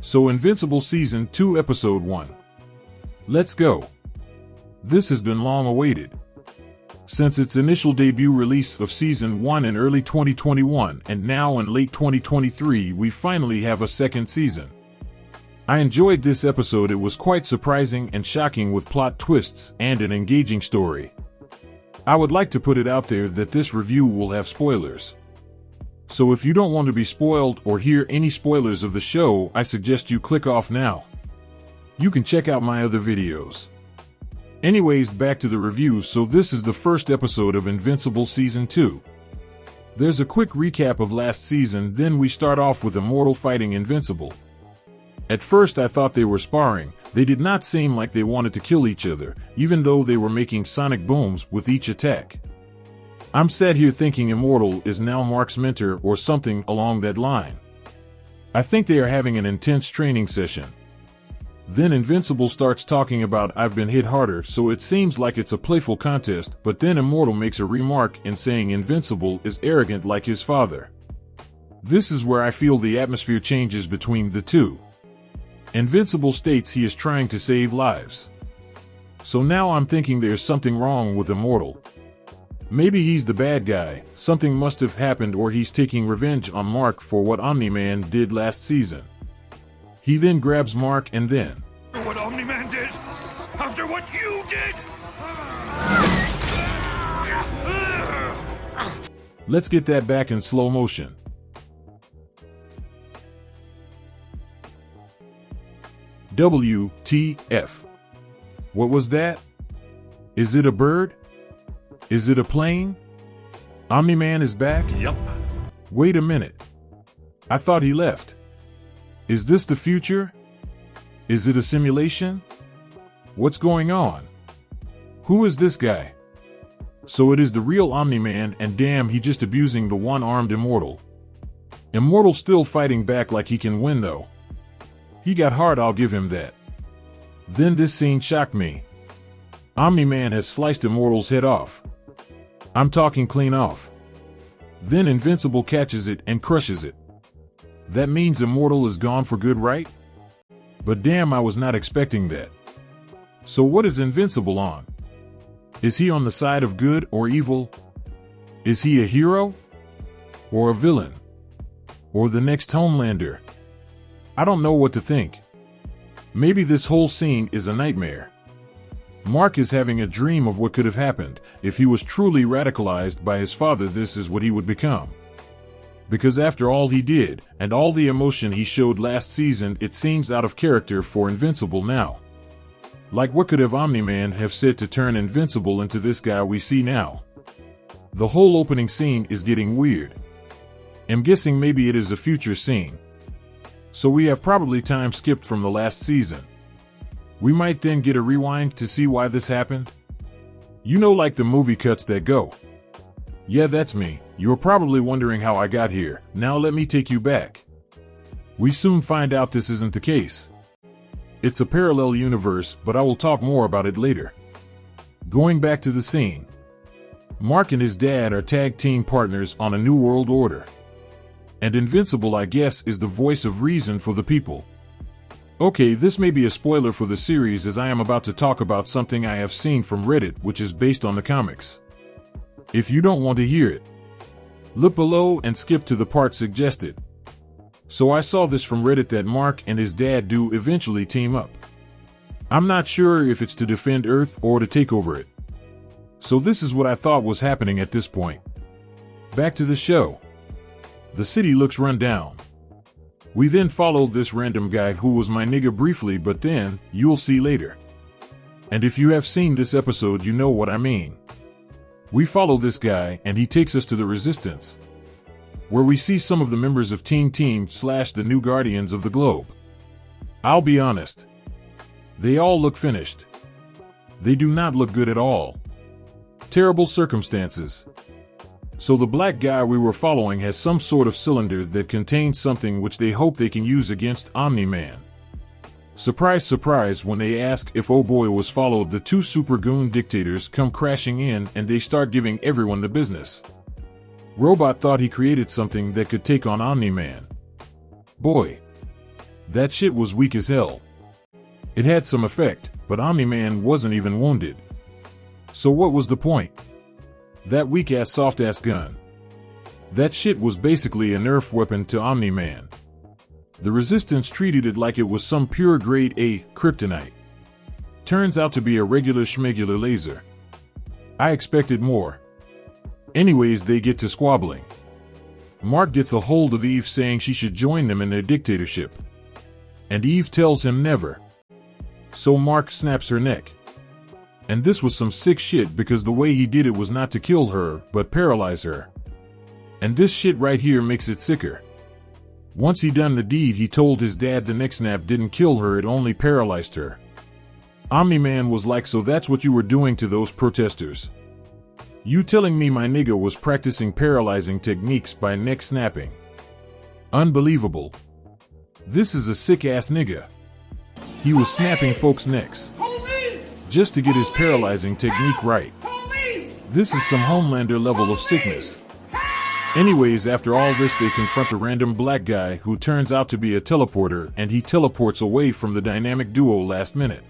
So Invincible Season 2 Episode 1. Let's go. This has been long awaited. Since its initial debut release of Season 1 in early 2021 and now in late 2023, we finally have a second season. I enjoyed this episode. It was quite surprising and shocking with plot twists and an engaging story. I would like to put it out there that this review will have spoilers. So if you don't want to be spoiled or hear any spoilers of the show, I suggest you click off now. You can check out my other videos. Anyways, back to the review. So this is the first episode of Invincible Season 2. There's a quick recap of last season, then we start off with Immortal fighting Invincible. At first I thought they were sparring. They did not seem like they wanted to kill each other, even though they were making sonic booms with each attack. I'm sat here thinking Immortal is now Mark's mentor or something along that line. I think they are having an intense training session. Then Invincible starts talking about I've been hit harder, so it seems like it's a playful contest, but then Immortal makes a remark in saying Invincible is arrogant like his father. This is where I feel the atmosphere changes between the two. Invincible states he is trying to save lives. So now I'm thinking there's something wrong with Immortal. Maybe he's the bad guy, something must have happened, or he's taking revenge on Mark for what Omni-Man did last season. He then grabs Mark and then... What Omni-Man did? After what you did? Let's get that back in slow motion. WTF. What was that? Is it a bird? Is it a plane? Omni-Man is back? Yup. Wait a minute. I thought he left. Is this the future? Is it a simulation? What's going on? Who is this guy? So it is the real Omni-Man, and damn, he just abusing the one-armed Immortal. Immortal still fighting back like he can win though. He got hard, I'll give him that. Then this scene shocked me. Omni-Man has sliced Immortal's head off. I'm talking clean off. Then Invincible catches it and crushes it. That means Immortal is gone for good, right? But damn, I was not expecting that. So what is Invincible on? Is he on the side of good or evil? Is he a hero? Or a villain? Or the next Homelander? I don't know what to think. Maybe this whole scene is a nightmare. Mark is having a dream of what could have happened. If he was truly radicalized by his father, this is what he would become. Because after all he did, and all the emotion he showed last season, it seems out of character for Invincible now. Like, what could have Omni-Man have said to turn Invincible into this guy we see now? The whole opening scene is getting weird. I'm guessing maybe it is a future scene. So we have probably time skipped from the last season. We might then get a rewind to see why this happened. You know, like the movie cuts that go. Yeah, that's me. You're probably wondering how I got here. Now let me take you back. We soon find out this isn't the case. It's a parallel universe, but I will talk more about it later. Going back to the scene. Mark and his dad are tag team partners on a new world order. And Invincible, I guess, is the voice of reason for the people. Okay, this may be a spoiler for the series, as I am about to talk about something I have seen from Reddit which is based on the comics. If you don't want to hear it, look below and skip to the part suggested. So I saw this from Reddit that Mark and his dad do eventually team up. I'm not sure if it's to defend Earth or to take over it. So this is what I thought was happening at this point. Back to the show. The city looks run down. We then follow this random guy who was my nigga briefly, but then, you'll see later. And if you have seen this episode, you know what I mean. We follow this guy and he takes us to the Resistance, where we see some of the members of Team the New Guardians of the Globe. I'll be honest. They all look finished. They do not look good at all. Terrible circumstances. So the black guy we were following has some sort of cylinder that contains something which they hope they can use against Omni-Man. Surprise, surprise, when they ask if oh boy was followed, the two super goon dictators come crashing in and they start giving everyone the business. Robot thought he created something that could take on Omni-Man. Boy. That shit was weak as hell. It had some effect, but Omni-Man wasn't even wounded. So what was the point? That weak-ass soft-ass gun. That shit was basically a Nerf weapon to Omni-Man. The Resistance treated it like it was some pure grade A kryptonite. Turns out to be a regular schmegular laser. I expected more. Anyways, they get to squabbling. Mark gets a hold of Eve saying she should join them in their dictatorship. And Eve tells him never. So Mark snaps her neck. And this was some sick shit because the way he did it was not to kill her, but paralyze her. And this shit right here makes it sicker. Once he done the deed, he told his dad the neck snap didn't kill her, it only paralyzed her. Omni-Man was like, so that's what you were doing to those protesters? You telling me my nigga was practicing paralyzing techniques by neck snapping? Unbelievable. This is a sick-ass nigga. He was snapping folks' necks just to get his paralyzing technique right. This is some Homelander level of sickness. Anyways, after all this, they confront a random black guy who turns out to be a teleporter, and he teleports away from the dynamic duo last minute.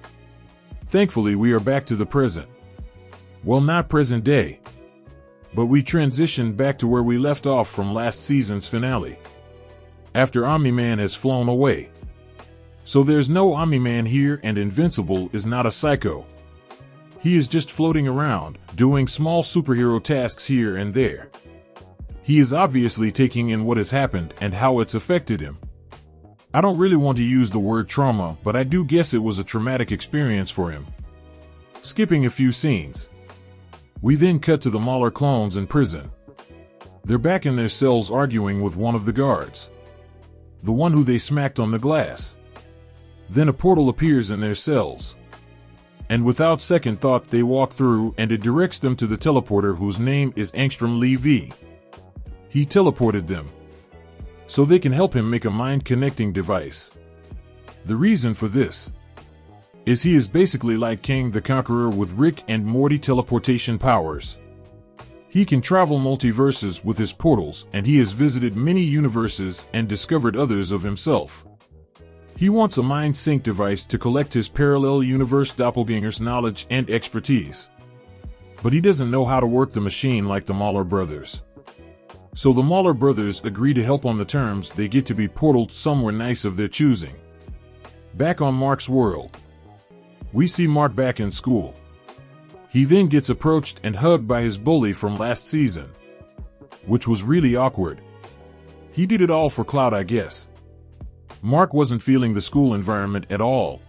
Thankfully, we are back to the present. Well, not present day. But we transitioned back to where we left off from last season's finale. After Omni-Man has flown away. So there's no Omni-Man here, and Invincible is not a psycho. He is just floating around, doing small superhero tasks here and there. He is obviously taking in what has happened and how it's affected him. I don't really want to use the word trauma, but I do guess it was a traumatic experience for him. Skipping a few scenes. We then cut to the Mauler clones in prison. They're back in their cells arguing with one of the guards. The one who they smacked on the glass. Then a portal appears in their cells. And without second thought, they walk through, and it directs them to the teleporter whose name is Angstrom Lee V. He teleported them so they can help him make a mind-connecting device. The reason for this is he is basically like King the Conqueror with Rick and Morty teleportation powers. He can travel multiverses with his portals, and he has visited many universes and discovered others of himself. He wants a mind sync device to collect his parallel universe doppelganger's knowledge and expertise. But he doesn't know how to work the machine like the Mauler brothers. So the Mauler brothers agree to help on the terms they get to be portaled somewhere nice of their choosing. Back on Mark's world, we see Mark back in school. He then gets approached and hugged by his bully from last season, which was really awkward. He did it all for clout, I guess. Mark wasn't feeling the school environment at all,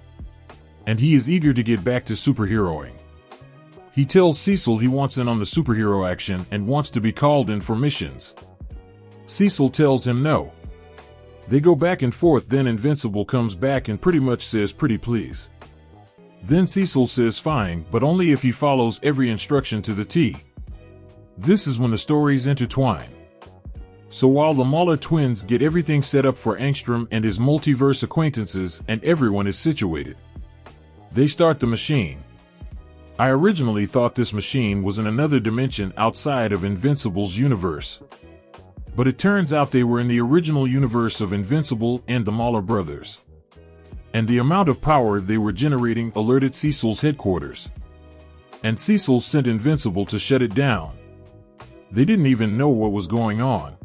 and he is eager to get back to superheroing. He tells Cecil he wants in on the superhero action and wants to be called in for missions. Cecil tells him no. They go back and forth, then Invincible comes back and pretty much says pretty please. Then Cecil says fine, but only if he follows every instruction to the T. This is when the stories intertwine. So while the Mauler twins get everything set up for Angstrom and his multiverse acquaintances and everyone is situated, they start the machine. I originally thought this machine was in another dimension outside of Invincible's universe. But it turns out they were in the original universe of Invincible and the Mauler brothers. And the amount of power they were generating alerted Cecil's headquarters. And Cecil sent Invincible to shut it down. They didn't even know what was going on.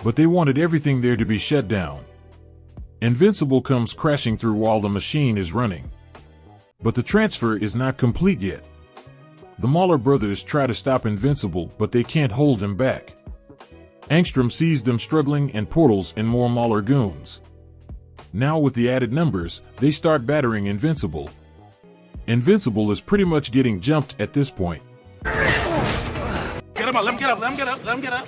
But they wanted everything there to be shut down. Invincible comes crashing through while the machine is running. But the transfer is not complete yet. The Mauler brothers try to stop Invincible, but they can't hold him back. Angstrom sees them struggling and portals in more Mauler goons. Now with the added numbers, they start battering Invincible. Invincible is pretty much getting jumped at this point. Get him up, let him get up, let him get up, let him get up.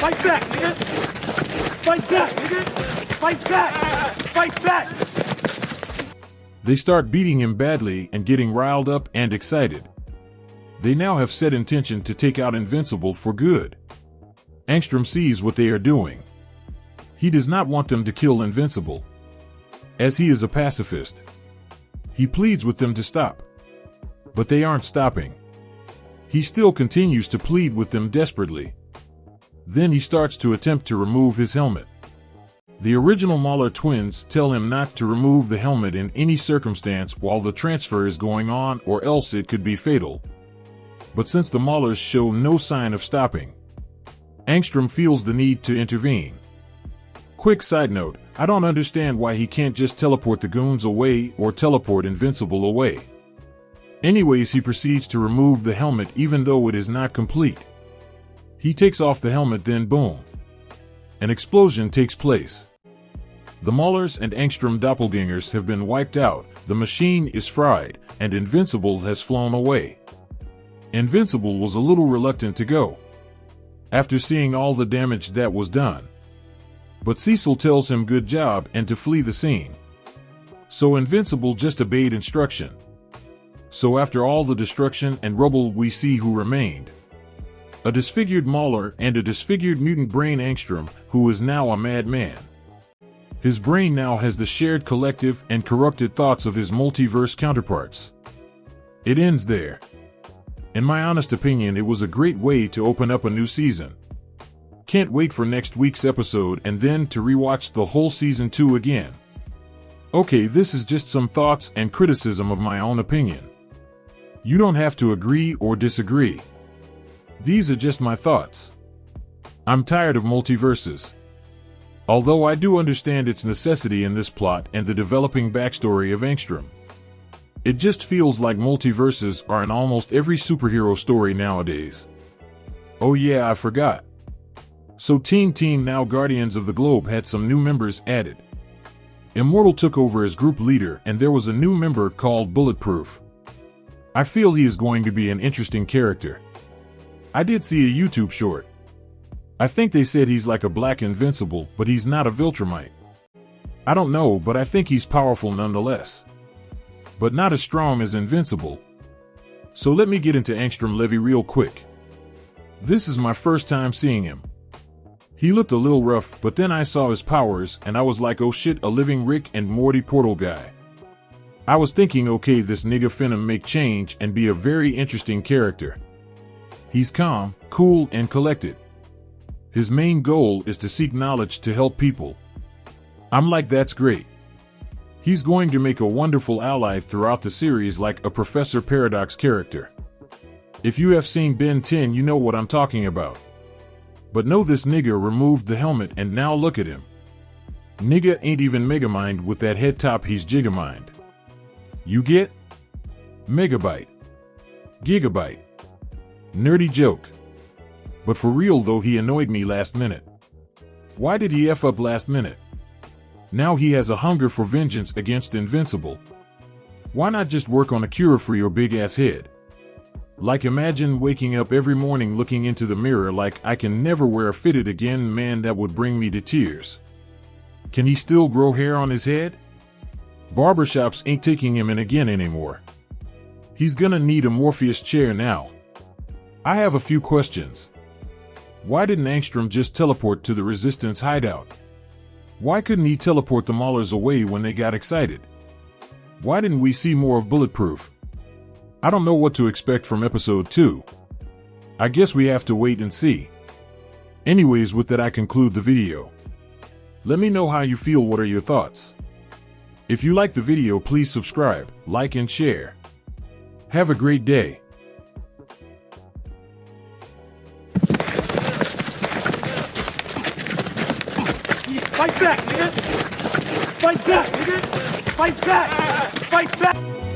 Fight back, nigga! Fight back, nigga! Fight back! Fight back! They start beating him badly and getting riled up and excited. They now have set intention to take out Invincible for good. Angstrom sees what they are doing. He does not want them to kill Invincible, as he is a pacifist. He pleads with them to stop. But they aren't stopping. He still continues to plead with them desperately. Then he starts to attempt to remove his helmet. The original Mauler twins tell him not to remove the helmet in any circumstance while the transfer is going on, or else it could be fatal. But since the Maulers show no sign of stopping, Angstrom feels the need to intervene. Quick side note, I don't understand why he can't just teleport the goons away or teleport Invincible away. Anyways, he proceeds to remove the helmet even though it is not complete. He takes off the helmet, then boom, an explosion takes place. The Maulers and Angstrom doppelgangers have been wiped out, the machine is fried, and Invincible has flown away. Invincible was a little reluctant to go after seeing all the damage that was done. But Cecil tells him good job and to flee the scene. So Invincible just obeyed instruction. So after all the destruction and rubble, we see who remained. A disfigured Mauler and a disfigured mutant brain Angstrom, who is now a madman. His brain now has the shared collective and corrupted thoughts of his multiverse counterparts. It ends there. In my honest opinion, it was a great way to open up a new season. Can't wait for next week's episode and then to rewatch the whole season 2 again. Okay, this is just some thoughts and criticism of my own opinion. You don't have to agree or disagree. These are just my thoughts. I'm tired of multiverses. Although I do understand its necessity in this plot and the developing backstory of Angstrom. It just feels like multiverses are in almost every superhero story nowadays. Oh yeah, I forgot. So Team Now Guardians of the Globe had some new members added. Immortal took over as group leader and there was a new member called Bulletproof. I feel he is going to be an interesting character. I did see a YouTube short. I think they said he's like a black Invincible, but he's not a Viltrumite. I don't know, but I think he's powerful nonetheless. But not as strong as Invincible. So let me get into Angstrom Levy real quick. This is my first time seeing him. He looked a little rough, but then I saw his powers and I was like, oh shit, a living Rick and Morty portal guy. I was thinking, okay, this nigga finna make change and be a very interesting character. He's calm, cool, and collected. His main goal is to seek knowledge to help people. I'm like, that's great. He's going to make a wonderful ally throughout the series, like a Professor Paradox character. If you have seen Ben 10, you know what I'm talking about. But no, this nigga removed the helmet and now look at him. Nigga ain't even Megamind with that head top, he's Gigamind. You get? Megabyte. Gigabyte. Nerdy joke. But for real though, he annoyed me last minute. Why did he F up last minute? Now he has a hunger for vengeance against Invincible. Why not just work on a cure for your big ass head? Like, imagine waking up every morning looking into the mirror like, I can never wear a fitted again, man, that would bring me to tears. Can he still grow hair on his head? Barbershops ain't taking him in again anymore. He's gonna need a Morpheus chair now. I have a few questions. Why didn't Angstrom just teleport to the Resistance hideout? Why couldn't he teleport the Maulers away when they got excited? Why didn't we see more of Bulletproof? I don't know what to expect from episode 2. I guess we have to wait and see. Anyways, with that I conclude the video. Let me know how you feel, what are your thoughts? If you like the video, please subscribe, like and share. Have a great day. Fight back, nigga! Fight back, nigga! Fight back! Fight back!